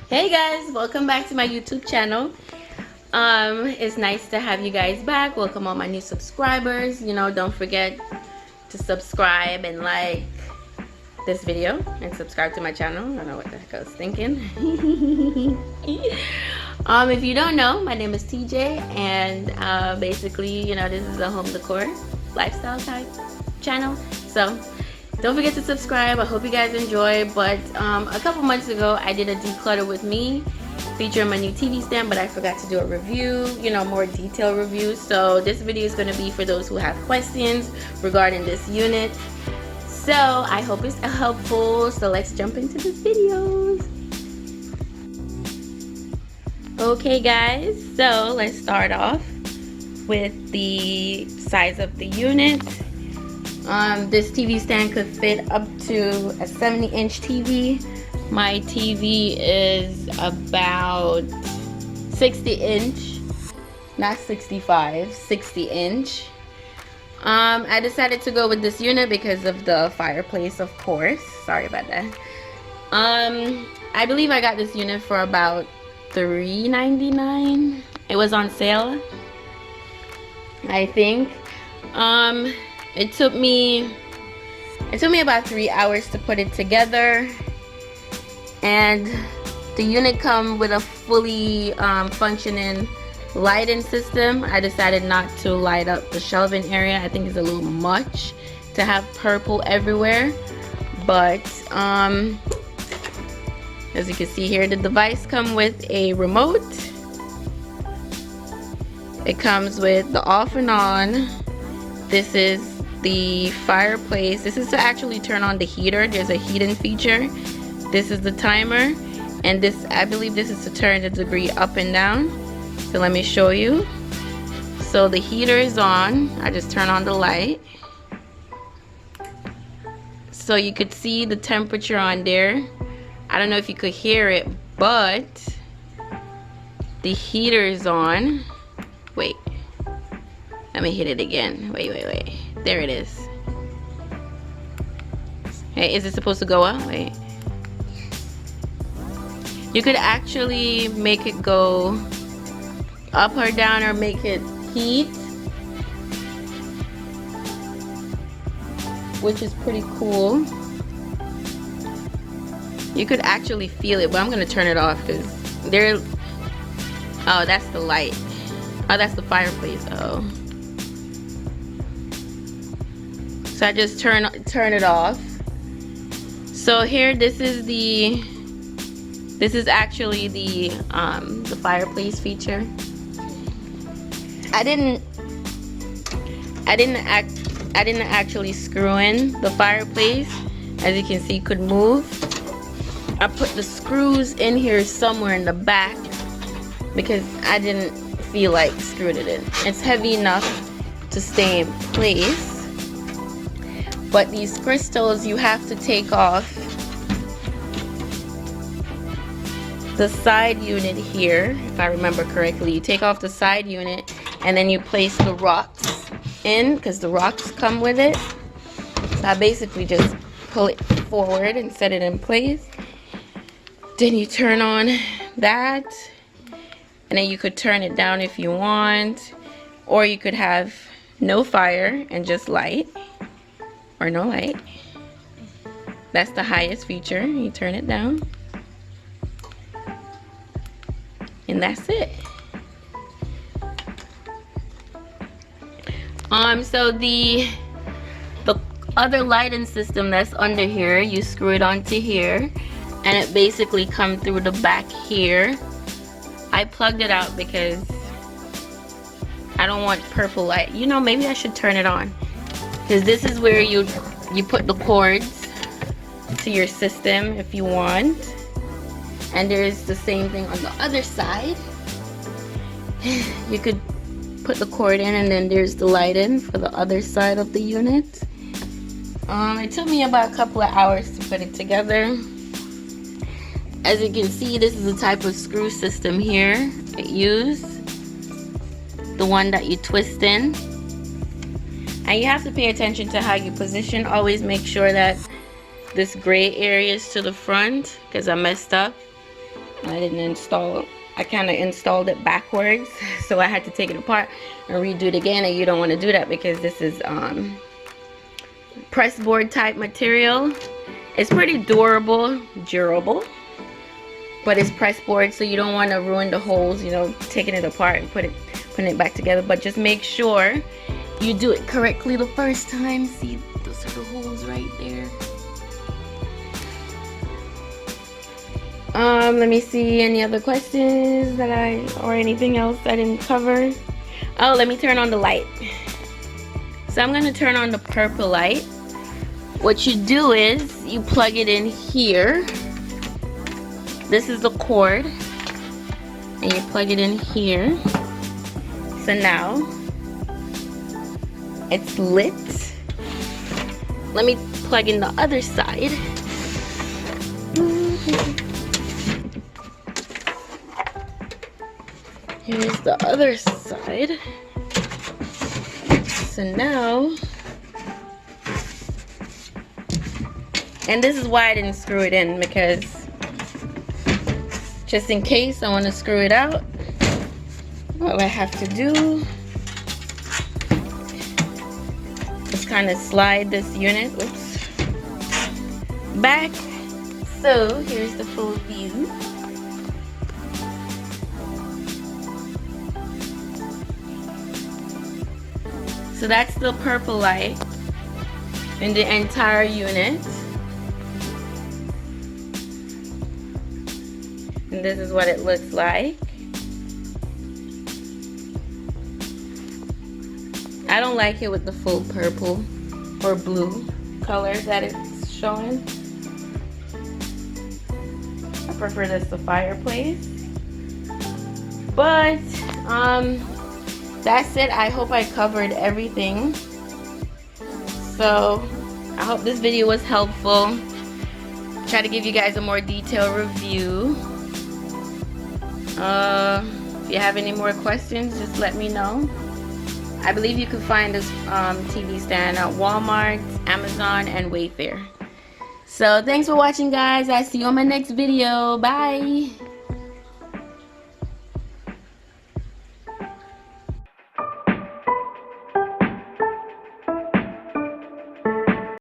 Hey guys, welcome back to my YouTube channel. It's nice to have you guys back. Welcome all my new subscribers. Don't forget to subscribe and like this video and subscribe to my channel. I don't know what the heck I was thinking. If you don't know, my name is TJ, and basically, this is a home decor lifestyle type channel. So don't forget to subscribe. I hope you guys enjoy. But a couple months ago, I did a declutter with me featuring my new TV stand, but I forgot to do a review, more detailed review. So this video is going to be for those who have questions regarding this unit. So I hope it's helpful. So let's jump into this video. Okay guys, so let's start off with the size of the unit. This TV stand could fit up to a 70-inch TV. My TV is about 60-inch, not 65, 60-inch. I decided to go with this unit because of the fireplace, of course. Sorry about that. I believe I got this unit for about $3.99. It was on sale, I think. It took me about 3 hours to put it together, and the unit comes with a fully functioning lighting system. I decided not to light up the shelving area. I think it's a little much to have purple everywhere, but as you can see here, the device comes with a remote. It comes with the off and on. This is the fireplace. This is to actually turn on the heater. There's a heating feature. This is the timer, and this, I believe this is to turn the degree up and down. So let me show you. So the heater is on. I just turn on the light, so you could see the temperature on there. I don't know if you could hear it, but the heater is on. Wait, let me hit it again. Wait. There it is. Hey, is it supposed to go up? Wait. You could actually make it go up or down, or make it heat, which is pretty cool. You could actually feel it, but I'm gonna turn it off because there. Oh, that's the light. Oh, that's the fireplace. Oh. So I just turn it off. So here, this is actually the fireplace feature. I didn't actually screw in the fireplace. As you can see, it could move. I put the screws in here somewhere in the back because I didn't feel like screwing it in. It's heavy enough to stay in place. But these crystals, you have to take off the side unit here, if I remember correctly. You take off the side unit, and then you place the rocks in, because the rocks come with it. So I basically just pull it forward and set it in place. Then you turn on that, and then you could turn it down if you want, or you could have no fire and just light, or no light. That's the highest feature. You turn it down, and that's it. So the other lighting system that's under here, you screw it onto here, and it basically comes through the back here. I plugged it out because I don't want purple light. Maybe I should turn it on, because this is where you put the cords to your system if you want. And there's the same thing on the other side. You could put the cord in, and then there's the light in for the other side of the unit. It took me about a couple of hours to put it together. As you can see, this is the type of screw system here it used. The one that you twist in. And you have to pay attention to how you position. Always make sure that this gray area is to the front, because I messed up. I didn't install, I kind of installed it backwards, so I had to take it apart and redo it again, and you don't want to do that because this is press board type material. It's pretty durable, but it's press board, so you don't want to ruin the holes, you know, taking it apart and putting it back together. But just make sure you do it correctly the first time. See, those are the holes right there. Let me see, any other questions or anything else I didn't cover? Oh, let me turn on the light. So I'm gonna turn on the purple light. What you do is you plug it in here. This is the cord, and you plug it in here. So now it's lit. Let me plug in the other side. Here's the other side. So now, and this is why I didn't screw it in, because just in case I want to screw it out, all I have to do is kind of slide this unit, back. So here's the full view. So that's the purple light in the entire unit. And this is what it looks like. I don't like it with the full purple or blue colors that it's showing. I prefer this to Fireplace. But that's it. I hope I covered everything. So I hope this video was helpful. Try to give you guys a more detailed review. If you have any more questions, just let me know. I believe you can find this TV stand at Walmart, Amazon, and Wayfair. So thanks for watching, guys. I'll see you on my next video. Bye.